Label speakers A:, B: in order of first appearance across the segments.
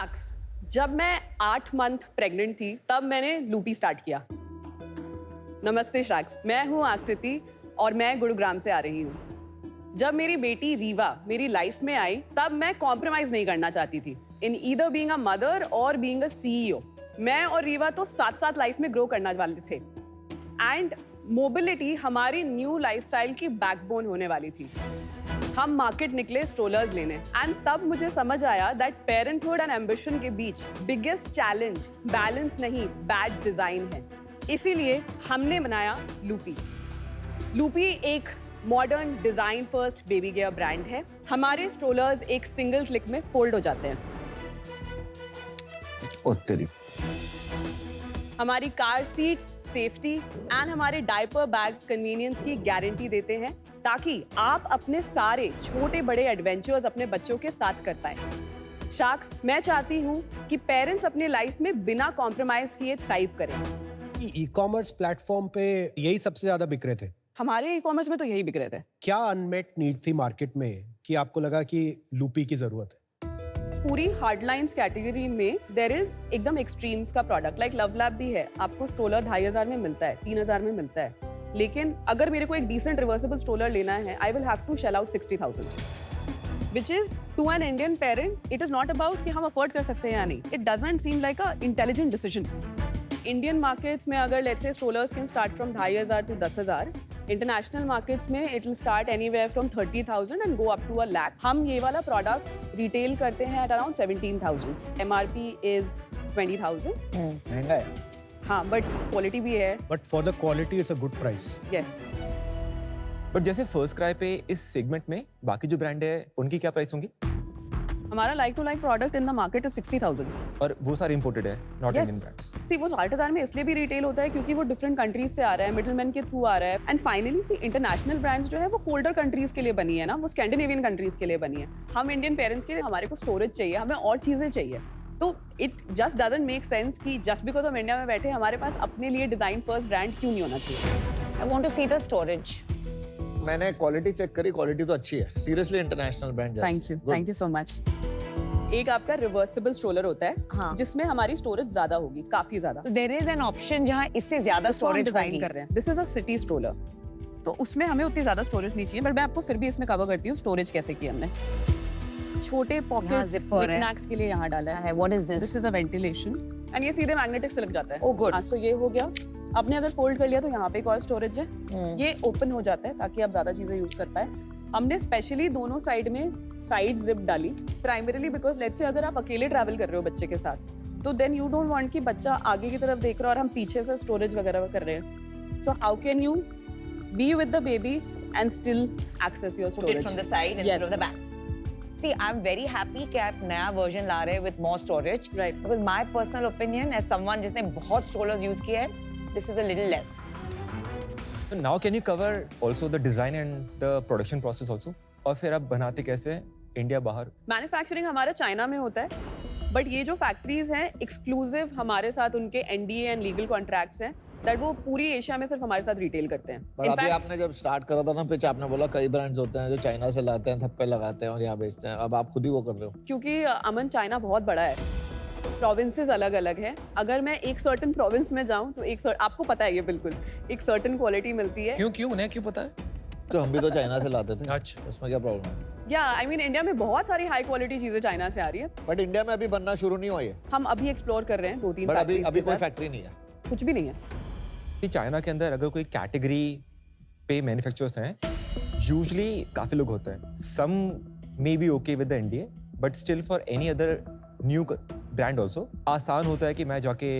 A: शख्स, जब मैं 8 मंथ प्रेग्नेंट थी तब मैंने लूपी स्टार्ट किया। नमस्ते शख्स, मैं हूँ आकृति और मैं गुरुग्राम से आ रही हूँ। जब मेरी बेटी रीवा मेरी लाइफ में आई तब मैं कॉम्प्रोमाइज नहीं करना चाहती थी in either being a mother और बीइंग अ सीईओ। मैं और रीवा तो साथ साथ लाइफ में ग्रो करना वाले थे एंड मोबिलिटी हमारी न्यू लाइफस्टाइल की बैकबोन होने वाली थी। हम मार्केट निकले स्ट्रोलर्स लेने एंड तब मुझे समझ आया दैट पेरेंटहुड एंड एम्बिशन के बीच बिगेस्ट चैलेंज बैलेंस नहीं, बैड डिजाइन है। इसीलिए हमने बनाया लूपी। लूपी एक modern design first baby gear brand है। हमारे स्ट्रोलर्स एक सिंगल क्लिक में फोल्ड हो जाते हैं।
B: ओ तेरी।
A: हमारी कार सीट्स सेफ्टी एंड हमारे डायपर बैग्स कन्वीनियंस की गारंटी देते हैं ताकि आप अपने सारे छोटे बड़े एडवेंचर्स अपने बच्चों के साथ कर पाए। शार्क्स, मैं चाहती हूँ कि पेरेंट्स अपने लाइफ में बिना कॉम्प्रोमाइज किए थ्राइव करें।
C: ई-कॉमर्स प्लेटफॉर्म पे यही सबसे ज्यादा बिक रहे थे।
A: हमारे ई कॉमर्स में तो यही बिक रहे थे।
C: क्या अनमेट नीड थी मार्केट में कि आपको लगा कि लूपी की जरूरत है?
A: पूरी हार्डलाइंस कैटेगरी में देयर इज एकदम एक्सट्रीम्स का प्रोडक्ट लाइक लव लैब भी है। आपको स्ट्रोलर 2500 में मिलता है, 3000 में मिलता है। लेकिन अगर मेरे को एक डिसेंट रिवर्सिबल स्ट्रोलर लेना है, I will have to shell out 60,000, which is to an Indian parent it is not about कि हम अफोर्ड कर सकते हैं या नहीं। It doesn't seem like a intelligent decision. Indian markets में अगर let's say strollers can start from 2500 to 10,000, international markets में it will start anywhere from 30,000 and go up to 1,00,000। हम ये वाला प्रोडक्ट रिटेल करते हैं at around 17,000। MRP is 20,000।
B: महंगा है।
A: हाँ, बट क्वालिटी भी है।
C: But for the quality it's a good price.
A: Yes.
D: But जैसे फर्स्ट क्राई पे इस सेगमेंट में बाकी जो ब्रांड है उनकी क्या प्राइस होंगी?
A: हमारा like to like product in the market is 60,000।
D: और वो सारे इंपोर्टेड है, not Indian
A: Yes.
D: Brands.
A: See वो 60,000 में इसलिए भी रिटेल होता है क्योंकि वो डिफरेंट कंट्रीज से आ रहा है, मिडलमैन के थ्रू आ रहा है। And finally C international brands जो है वो कोल्डर कंट्रीज के लिए बनी है ना, वो स्कैंडिनेवियन कंट्रीज के लिए बनी है। हम इंडियन पेरेंट्स के लिए हमारे को स्टोरेज चाहिए, हमें और चीजें चाहिए। तो it just doesn't make sense कि जस्ट बिकॉज हम इंडिया में बैठे हमारे पास अपने लिए डिजाइन फर्स्ट ब्रांड क्यों नहीं होना चाहिए।
E: I want to see the storage.
B: मैंने क्वालिटी चेक करी, क्वालिटी तो अच्छी है। सीरियसली इंटरनेशनल ब्रांड जैसी।
A: Thank you so much. एक आपका रिवर्सिबल स्ट्रोलर होता है
E: हाँ।
A: जिसमें हमारी स्टोरेज ज्यादा होगी, काफी ज्यादा।
E: So there is an option जहाँ इससे ज्यादा
A: स्टोरेज
E: storage
A: डिजाइन
E: होगी।
A: कर रहे हैं। This is a city stroller, तो उसमें हमें उतनी ज्यादा स्टोरेज नहीं चाहिए, बट मैं आपको फिर भी इसमें कवर करती हूँ स्टोरेज कैसे की हमने। छोटे पॉकेट्स
E: zipper है।
A: स्नैक्स के लिए यहाँ डाला है।
E: What is this?
A: This is a ventilation and ये सीधे मैग्नेटिक से लग जाता है।
E: Oh, good.
A: हाँ, so ये हो गया। आपने अगर फोल्ड कर लिया तो यहाँ पे एक और स्टोरेज है। ये ओपन हो जाता है ताकि आप ज्यादा चीजें यूज कर पाए। हमने स्पेशली दोनों साइड में साइड जिप डाली, प्राइमरीली बिकॉज लेट्स से अगर आप अकेले ट्रैवल कर रहे हो बच्चे के साथ तो देन यू डोंट वांट कि बच्चा आगे की तरफ देख रहा है और हम पीछे से स्टोरेज वगैरह कर रहे हैं। So how can you be with the baby and still access your
E: Put it
A: storage
E: from the side instead of the back. See, I'm very happy कि आप नया version ला रहे हैं with more storage.
A: Right.
E: Because my personal opinion as someone जिसने बहुत strollers use किया है, this is a little less.
D: So now can you cover also the design and the production process also? और फिर आप बनाते कैसे हैं इंडिया बाहर?
A: मैन्युफैक्चरिंग हमारा चाइना में होता है, बट ये जो फैक्ट्रीज हैं एक्सक्लूसिव हमारे साथ उनके एनडीए एंड लीगल कॉन्ट्रैक्ट्स हैं दैट वो पूरी एशिया में सिर्फ हमारे साथ रिटेल करते हैं।
B: पर अभी आपने जब स्टार्ट करा था ना पिच, आपने बोला कई ब्रांड्स होते हैं जो चाइना से लाते हैं, थप्पे लगाते हैं और यहाँ बेचते हैं। अब आप खुद ही वो कर रहे हो।
A: क्योंकि अमन चाइना बहुत बड़ा है, प्रोविंसेस अलग अलग है। अगर मैं एक सर्टेन प्रोविंस में जाऊं तो आपको पता है ये बिल्कुल एक सर्टेन क्वालिटी मिलती है।
F: क्यों उन्हें क्यों पता है?
B: तो हम भी तो चाइना से लाते थे।
F: अच्छा।
B: उसमें क्या प्रॉब्लम है?
A: या आई मीन इंडिया में बहुत सारी हाई क्वालिटी चीजें चाइना से आ रही है।
B: बट इंडिया में अभी बनना शुरू नहीं हुआ ये।
A: हम अभी एक्सप्लोर कर रहे हैं 2-3
B: बट अभी
A: फैक्ट्रीज के
B: कोई
A: साथ।
B: फैक्ट्री नहीं है।
A: कुछ भी नहीं है।
D: कि चाइना के अंदर अगर कोई कैटेगरी पे मैन्युफैक्चरर्स हैं, यूजुअली काफी लोग होते हैं। Some may be okay with the India, but still for any other new brand also आसान होता है कि मैं जाके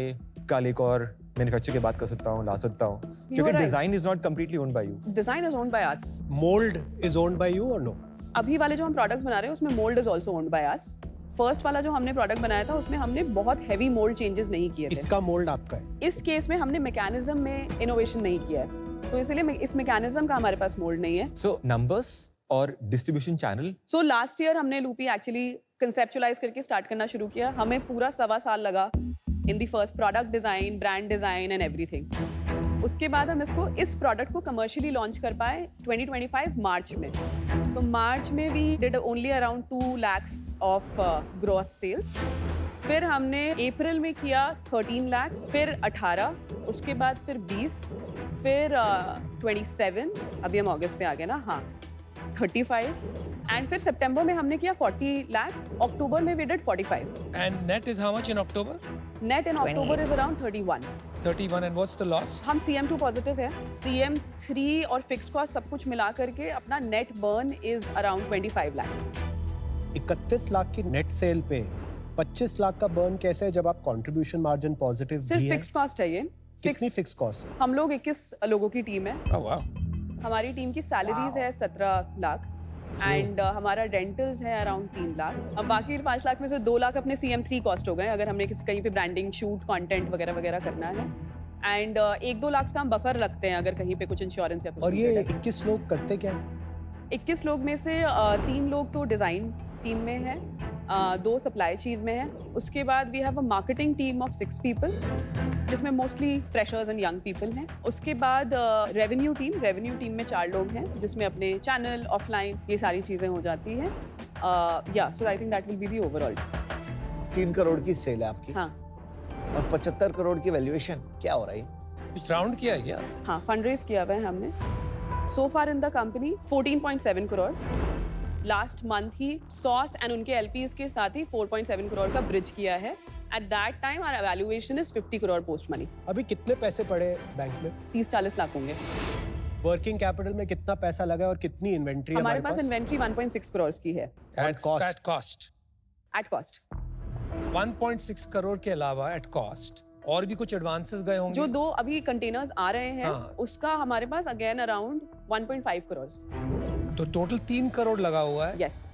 D: कल एक और मैन्युफैक्चर की बात कर सकता हूँ, ला सकता हूँ, क्योंकि
A: right.
D: Design is not completely owned by you.
A: Design is owned by us.
C: Mould is owned by you और नो?
A: अभी वाले जो हम प्रोडक्ट्स बना रहे हैं उसमें mould is also owned by us. First वाला जो हमने प्रोडक्ट बनाया था उसमें हमने बहुत हैवी मोल्ड चेंजेस नहीं किए थे।
C: इसका मोल्ड आपका है?
A: इस केस में हमने मैकेनिज्म में इनोवेशन नहीं किया है, तो इसलिए इस मैकेनिज्म का हमारे पास मोल्ड नहीं है।
D: सो नंबर्स और distribution channel.
A: So last year हमने लूपी एक्चुअली कंसेप्चुलाइज करके स्टार्ट करना शुरू किया। हमें पूरा 1.25 साल लगा in the first product design, brand design and everything. उसके बाद हम इसको इस प्रोडक्ट को कमर्शियली लॉन्च कर पाए 2025 मार्च में। तो मार्च में we did only around 2 lakhs of gross sales फिर हमने अप्रैल में किया 13 लाख, फिर 18, उसके बाद फिर 20, फिर 27, अभी हम अगस्त में आ गए ना, हाँ 35, एंड फिर सितंबर में हमने किया 40 लाख, अक्टूबर में we did 45.
F: And net is how much in October?
A: Net in October is around 31.
F: 31. And what's the loss?
A: हम CM2 पॉजिटिव है. CM3 और फिक्स कॉस्ट सब कुछ मिला करके अपना net burn is around 25 lakh.
C: 31 lakh की नेट सेल पे 25 लाख का बर्न कैसे है जब आप कंट्रीब्यूशन मार्जिन पॉजिटिव
A: सिर्फ
C: भी है?
A: फिक्स कॉस्ट चाहिए.
C: कितनी फिक्स कॉस्ट?
A: हम लोग 21 लोगों की टीम है.
F: Oh wow.
A: हमारी टीम की सैलरीज है 17 लाख एंड हमारा रेंटल्स है अराउंड 3 लाख. अब बाकी 5 लाख में से 2 लाख अपने CM3 कॉस्ट हो गए अगर हमने किसी कहीं पे ब्रांडिंग शूट कंटेंट वगैरह वगैरह करना है. एंड 1-2 लाख का हम बफर रखते हैं अगर कहीं पे कुछ इंश्योरेंस या कुछ.
C: और ये
A: related.
C: 21 लोग करते क्या है?
A: 21 लोग में से 3 लोग तो डिज़ाइन टीम में हैं, 2 सप्लाई चेन में हैं. उसके बाद we have a marketing team of 6 people जिसमें mostly freshers and young people हैं. उसके बाद रेवेन्यू टीम में 4 लोग हैं जिसमें अपने चैनल ऑफलाइन ये सारी चीज़ें हो जाती हैं. या so I think that will be the overall.
B: 3 crore की सेल है आपकी
A: हाँ
B: और 75 करोड़ की वैल्यूएशन, क्या हो रहा है?
F: कुछ राउंड किया है क्या?
A: हाँ फंड रेज किया हुआ है हमने. So far in the company 14.7 crore. Last month ही सॉस एंड उनके LPs के साथ ही 4.7 करोड़ का ब्रिज किया है. At that time our valuation is 50 crore post money.
C: अभी कितने पैसे पड़े बैंक में?
A: 30-40 लाख होंगे.
C: वर्किंग कैपिटल में कितना पैसा लगा और कितनी इन्वेंट्री है
A: हमारे पास इन्वेंट्री 1.6 करोड़ की है
F: At
C: cost.
F: At cost.
A: At cost.
F: 1.6 crore के अलावा at cost और भी कुछ एडवांसेस गए होंगे.
A: जो 2 अभी कंटेनर्स आ रहे हैं
F: हाँ.
A: उसका हमारे पास अगेन अराउंड 1.5 करोड़.
F: तो टोटल 3 करोड़ लगा हुआ है.
A: यस.